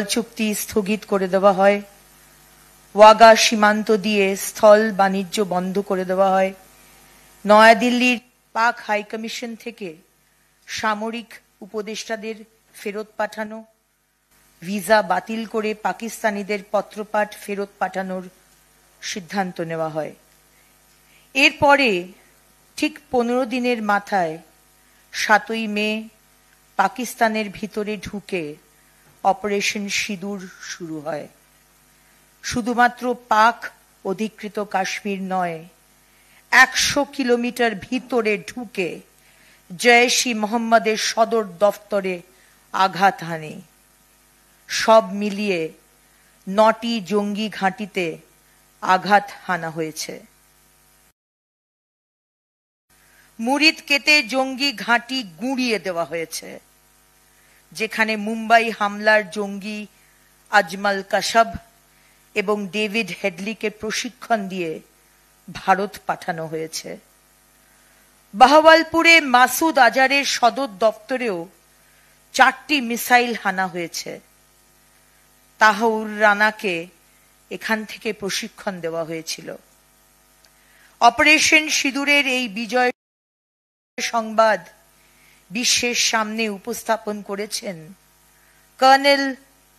চুক্তি স্থগিত করে দেওয়া হয়, ওয়াগা সীমান্ত দিয়ে স্থল বাণিজ্য বন্ধ করে দেওয়া হয়, নয়াদিল্লির পাক হাইকমিশন থেকে সামরিক উপদেষ্টাদের ফেরত পাঠানো, ভিসা বাতিল করে পাকিস্তানিদের পত্রপাঠ ফেরত পাঠানোর সিদ্ধান্ত নেওয়া হয়। এরপরে ঠিক 15 দিনের মাথায় 7ই মে পাকিস্তানের ভিতরে ঢুকে অপারেশন সিঁদুর শুরু হয়। শুধুমাত্র পাক অধিকৃত কাশ্মীর নয়, 100 কিলোমিটার ভিতরে ঢুকে জৈশ-ই মোহাম্মদের সদর দফতরে আঘাত হানে। সব মিলিয়ে 9টি জঙ্গি ঘাঁটিতে আঘাত হানা হয়েছে। মুরিদ কেতে জঙ্গি ঘাঁটি গুঁড়িয়ে দেওয়া হয়েছে, যেখানে মুম্বাই হামলার জঙ্গি আজমল কাশব এবং ডেভিড হেডলিকে প্রশিক্ষণ দিয়ে ভারত পাঠানো হয়েছে। বাহওয়ালপুরে মাসুদ আজারের সদর দপ্তরেও 4টি মিসাইল হানা হয়েছে। তাহাউর রানাকে এখান থেকে প্রশিক্ষণ দেওয়া হয়েছিল। অপারেশন সিঁদুরের এই বিজয় সংবাদ বিশ্বের সামনে উপস্থাপন করেছেন কর্নেল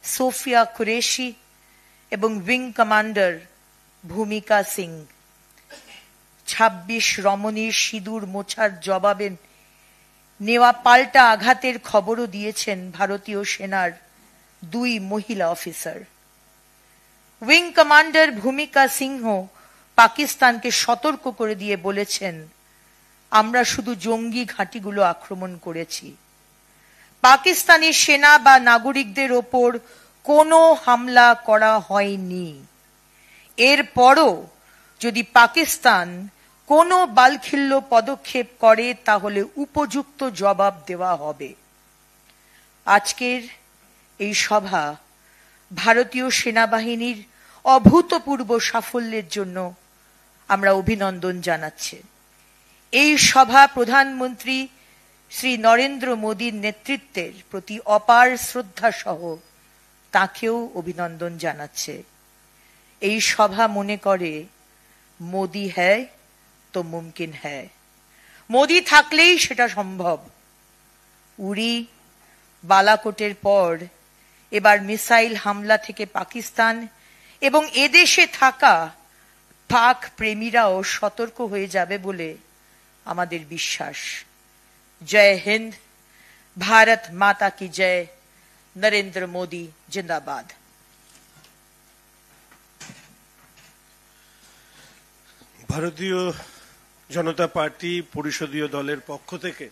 সোফিয়া কুরেশি এবং উইং কমান্ডার ভূমিকা সিং। 26 রমণীর সিঁদুর মোছার জবাবে নেওয়া পাল্টা আঘাতের খবরও দিয়েছেন ভারতীয় সেনার 2 মহিলা অফিসার। উইং কমান্ডার ভূমিকা সিংহ পাকিস্তানকে সতর্ক করে দিয়ে বলেছেন, আমরা শুধু জঙ্গি ঘাঁটিগুলো আক্রমণ করেছি, পাকিস্তানি সেনা বা নাগরিকদের ওপর কোনো হামলা করা হয়নি। এরপরও যদি পাকিস্তান কোনো বালখিল্য পদক্ষেপ করে তাহলে উপযুক্ত জবাব দেওয়া হবে। আজকের এই সভা ভারতীয় সেনাবাহিনীর অভূতপূর্ব সাফল্যের জন্য আমরা অভিনন্দন জানাচ্ছি। এই সভা প্রধানমন্ত্রী শ্রী নরেন্দ্র মোদীর নেতৃত্বের প্রতি অপার শ্রদ্ধা সহ তাকেও অভিনন্দন জানাচ্ছে। এই সভা মনে করে মোদি হ্যায় তো মুমকিন হ্যায়, মোদি থাকলেই সেটা সম্ভব। উরি বালাকোটের পর এবার মিসাইল হামলা থেকে পাকিস্তান এবং এদেশে থাকা পাক প্রেমীরাও সতর্ক হয়ে যাবে বলে আমাদের বিশ্বাস। জয় হিন্দ, ভারত মাতা কি জয়, নরেন্দ্র মোদী জিন্দাবাদ। ভারতীয় জনতা পার্টি পরিষদীয় দলের পক্ষ থেকে